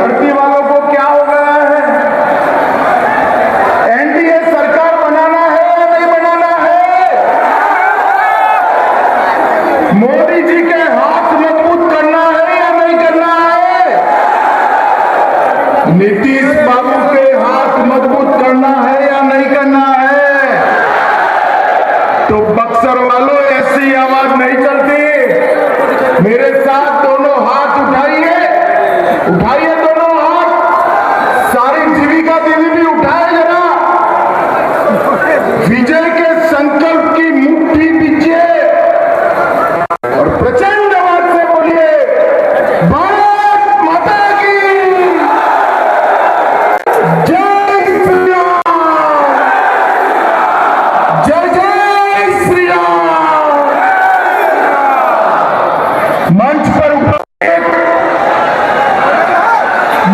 धरती वालों को क्या हो गया है? एनडीए सरकार बनाना है या नहीं बनाना है? मोदी जी के हाथ मजबूत करना है या नहीं करना है? नीतीश बाबू के हाथ मजबूत करना है या नहीं करना है? तो बक्सर वालों ऐसी आवाज नहीं चलती। मेरे साथ दोनों हाथ उठाइए, उठाइए दोनों हाथ। सारी जीविका देवी भी उठाए जरा। विजय के संकल्प की मुट्ठी दीजिए और प्रचंड आवाज से बोलिए, भारत माता की जय श्री राम, जय जय श्री राम। मंच पर उपस्थित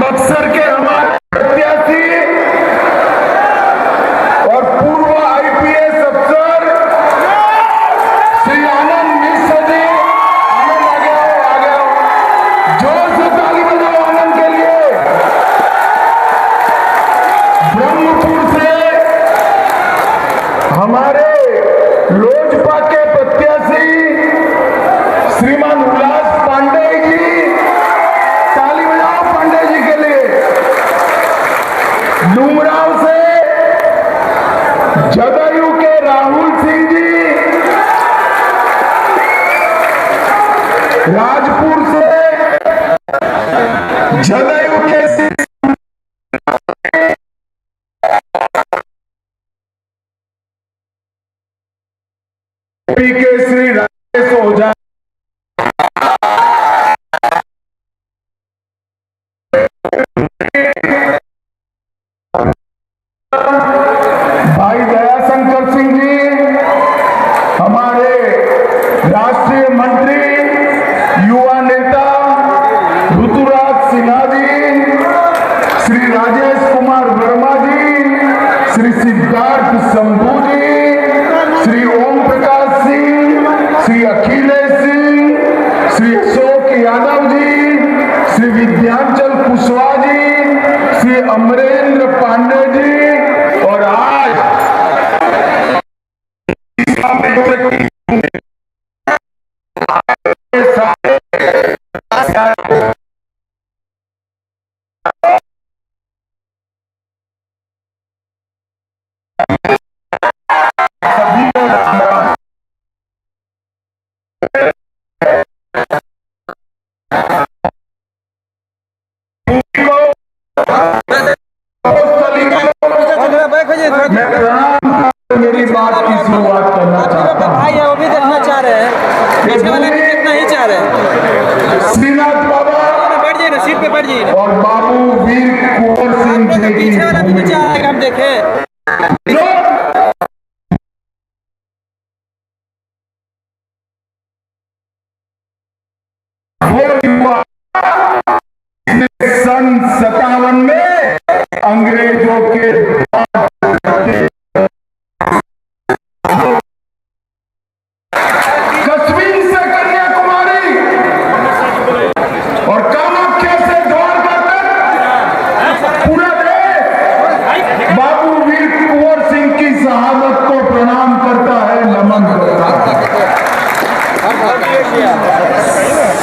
बक्सर के हमारे प्रत्याशी और पूर्व आईपीएस अफसर श्री आनंद मिश्र जी, आनंद आ गया हो। जोर से ताली बजाओ आनंद के लिए। ब्रह्मपुर से हमारे लोजपा के प्रत्याशी श्रीमान उल्लास पांडे जी, ताली बजाओ पांडे जी के लिए। डुमराव से जदयू के राहुल सिंह जी, राजपुर से जदयू के श्री राजेश ओझा, भाई दयाशंकर सिंह जी, हमारे राष्ट्रीय मंत्री युवा नेता ऋतुराज सिन्हा जी, श्री राजेश कुमार वर्मा जी, श्री सिद्धार्थ शंभू जी, श्री ओम प्रकाश सिंह, श्री अखिलेश सिंह, श्री अशोक यादव जी, श्री विद्यांचल कुशवाहा जी, श्री अमरेंद्र पांडे जी, और आज मैं मेरी बात की शुरुआत करना चाहता हूँ। भाई वो भी देखना चाह रहे हैं, पीछे वाले भी देखना ही चाह रहे हैं। श्रीनाथ बाबा बैठ जाइए ना, सीट पे बैठ जाइए। और बाबू वीर कुंवर सिंह जी की पीछे वाला भी चाह रहे हैं हम देखें। सन 57 में अंग्रेजों के कश्मीर से कन्याकुमारी और कामाख्या से द्वारका तक पूरा देश बाबू वीर कुंवर सिंह की शहादत को प्रणाम करता है, नमन करता है।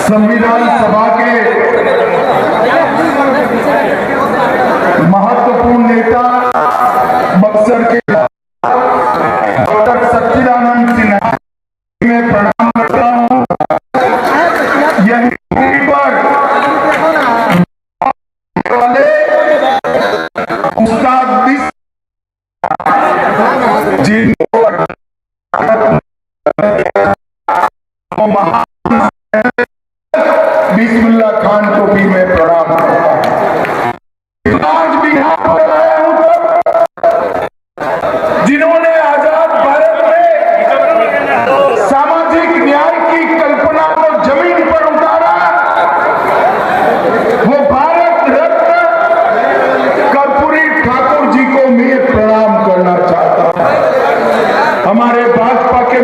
संविधान सभा के महत्वपूर्ण नेता बक्सर के डॉक्टर सच्चिदानंद सिन्हा में प्रणाम करता हूं। यही पर वाले उस्ताद जिनको बिस्मिल्लाह खान को भी मैं प्रणाम करता हूं। आज भी यहाँ पर आया हूं तो जिन्होंने आजाद भारत में सामाजिक न्याय की कल्पना को जमीन पर उतारा, वो भारत रत्न कर्पूरी ठाकुर जी को मैं प्रणाम करना चाहता हूं। हमारे भाजपा के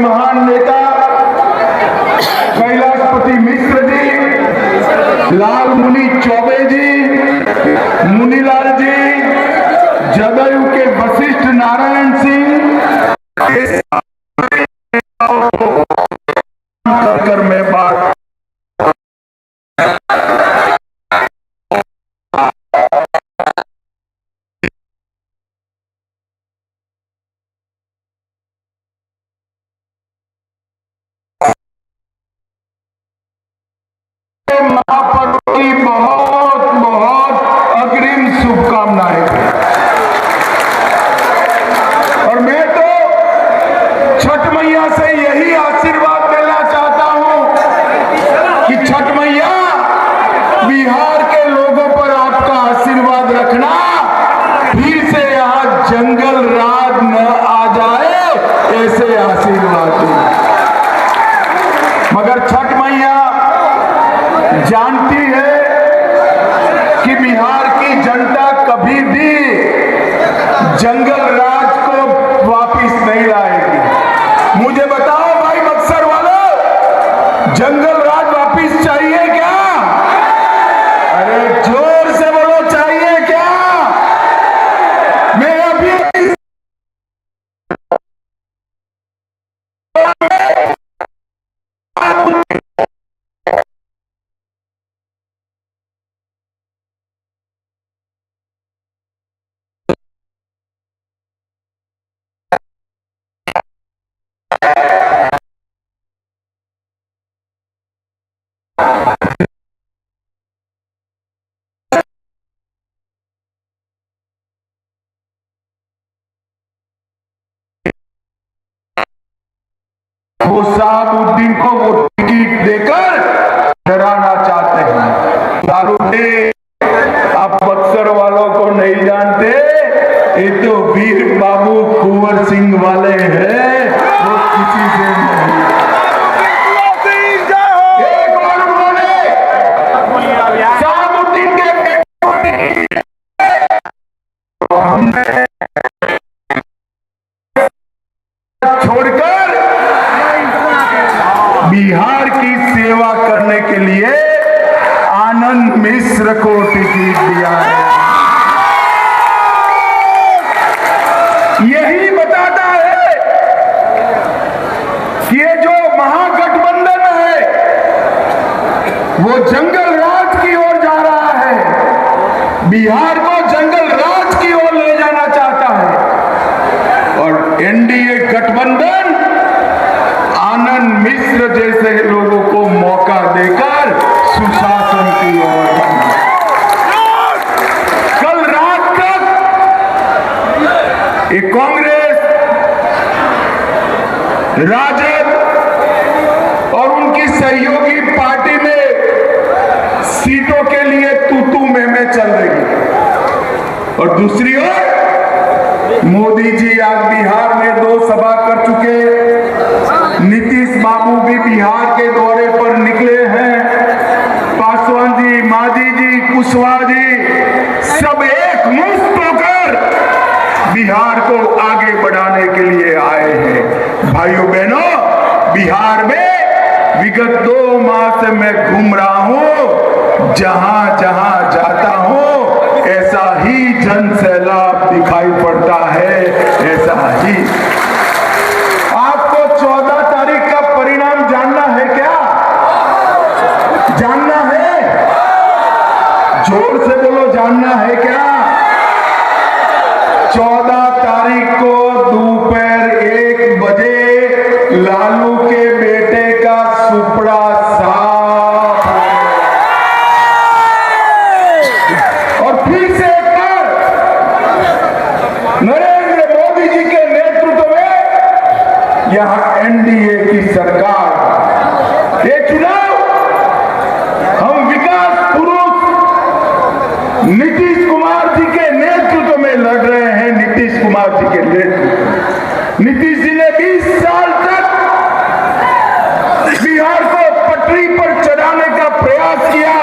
कर मैं बात महापर्व की बहुत बहुत अग्रिम शुभकामनाएं। और मैं तो छठ मैया से यही आशीर्वाद देना चाहता हूं कि छठ मैया बिहार के लोगों पर आपका आशीर्वाद रखना, फिर से यहाँ जंगल राज न आ जाए, ऐसे आशीर्वाद दें। मगर छठ मैया जानती है कि बिहार की जनता कभी भी जंगल राज को वापिस नहीं लाएगी। मुझे बताओ भाई बक्सर वालों, जंगल राज वापिस चाहिए क्या? अरे जोर से बोलो, चाहिए क्या? मैं अभी वो साहबुद्दीन को वो टिकट देकर डराना चाहते हैं। दारूदे, आप बक्सर वालों को नहीं जानते, ये तो वीर बाबू कुंवर सिंह वाले हैं, वो किसी से नहीं। एक बार उन्होंने साहबुद्दीन के हमने छोड़कर बिहार की सेवा करने के लिए आनंद मिश्र को टिकट दिया है। यही बताता है कि ये जो महागठबंधन है वो जंगल राज की ओर जा रहा है, बिहार को जंगल राज की ओर ले जाना चाहता है। और एनडीए गठबंधन आनंद मिश्र जैसे लोगों को मौका देकर सुशासन की ओर बढ़ा। कल रात तक ये कांग्रेस, राजद और उनकी सहयोगी पार्टी में सीटों के लिए तू में चल रही, और दूसरी ओर मोदी जी आज बिहार में 2 सभा कर चुके, नीतीश बाबू भी बिहार के दौरे पर निकले हैं, पासवान जी, मांझी जी, कुशवाहा जी सब एक मुश्त होकर बिहार को आगे बढ़ाने के लिए आए हैं। भाइयों बहनों, बिहार में विगत 2 माह से मैं घूम रहा हूं, जहां जहां जाता हूं ऐसा ही जन सैलाब दिखाई पड़ता है, ऐसा ही। आपको 14 तारीख का परिणाम जानना है क्या? जानना है? जोर से बोलो, जानना है क्या? 14 तारीख को दोपहर 1 बजे लालू के बेटे का सुपड़ा साफ, और फिर से एक बार नरेंद्र मोदी जी के नेतृत्व में यहां एनडीए की सरकार। ये चुनाव हम विकास पुरुष नीतीश कुमार जी के नेतृत्व में लड़ रहे हैं। नीतीश कुमार जी के नेतृत्व, नीतीश जी ने 20 साल तक बिहार को पटरी पर चढ़ाने का प्रयास किया,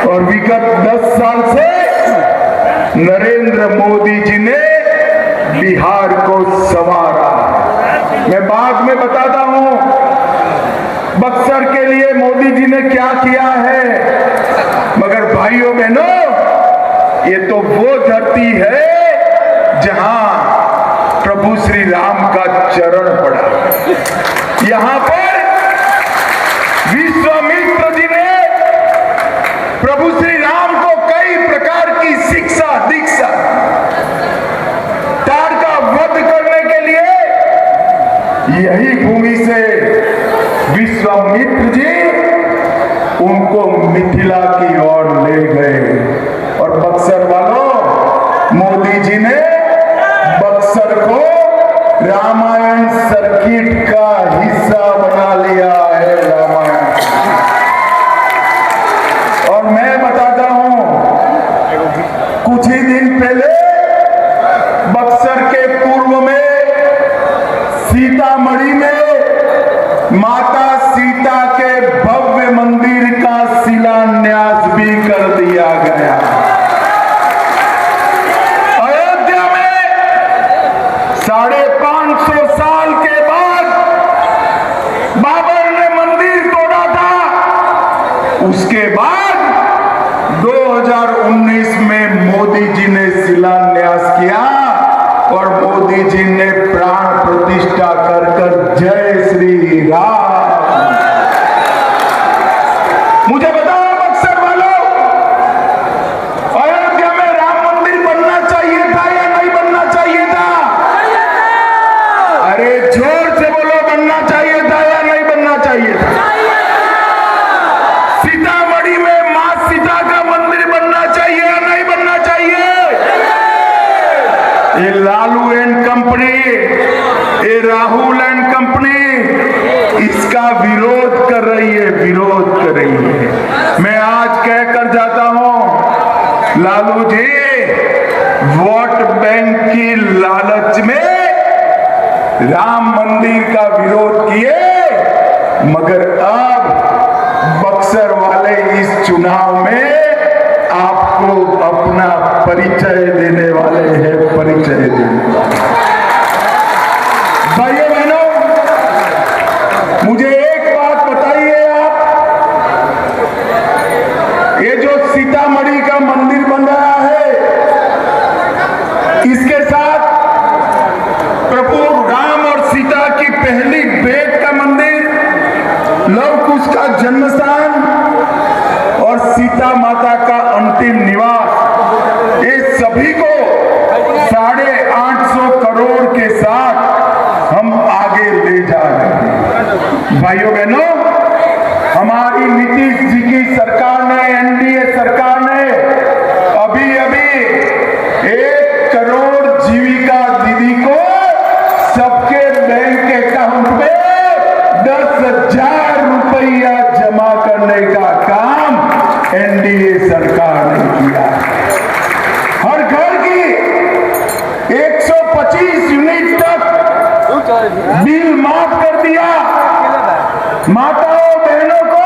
और विगत 10 साल से नरेंद्र मोदी जी ने बिहार को संवारा। मैं बाद में बताता हूं बक्सर के लिए मोदी जी ने क्या किया है, मगर भाइयों बहनों, ये तो वो धरती है जहां प्रभु श्री राम का चरण पड़ा। यहां पर विश्वामित्र जी ने प्रभु श्री राम को कई प्रकार की शिक्षा दीक्षा, ताड़ का वध करने के लिए यही भूमि से विश्वामित्र जी उनको मिथिला की ओर ले गए। और बक्सर वालों, मोदी जी ने बक्सर को रामायण सर्किट का हिस्सा बना लिया है। रामायण, और मैं बताता हूं, कुछ ही दिन पहले बक्सर के पूर्व में सीतामढ़ी में माता सीता के भव्य मंदिर का शिलान्यास भी कर दिया गया। अयोध्या में 550 साल के बाद बाबर ने मंदिर तोड़ा था। उसके बाद 2019 में मोदी जी ने शिलान्यास किया और मोदी जी ने प्राण प्रतिष्ठा कर जय श्री राम। मुझे बताओ बक्सर वालों, अयोध्या में राम मंदिर बनना चाहिए था या नहीं बनना चाहिए था? अरे जोर से बोलो, बनना चाहिए था या नहीं बनना चाहिए था? सीतामढ़ी में मां सीता का मंदिर बनना चाहिए या नहीं बनना चाहिए? ये लालू एंड कंपनी, ये राहुल एंड कंपनी इसका विरोध कर रही है, विरोध कर रही है। मैं आज कहकर जाता हूं, लालू जी वोट बैंक की लालच में राम मंदिर का विरोध किए, मगर अब बक्सर वाले इस चुनाव में आपको अपना परिचय देने वाले हैं, परिचय देने। भाइयों बहनों, मुझे एक बात बताइए, आप ये जो सीतामढ़ी का मंदिर बन रहा है, इसके साथ प्रभु राम और सीता की पहली भेंट का मंदिर, लव कुश का जन्म स्थान और सीता माता का अंतिम निवास, ये सभी को 850 करोड़ के साथ हम आगे ले जा रहे हैं। भाइयों बहनों, हमारी नीतीश जी की सरकार ने, एनडीए सरकार ने अभी अभी 1 करोड़ जीविका दीदी को सबके बैंक अकाउंट में 10,000 रुपया जमा करने का काम एनडीए सरकार ने किया। हर घर की 125 यूनिट तक बिल माफ कर दिया। माताओं बहनों को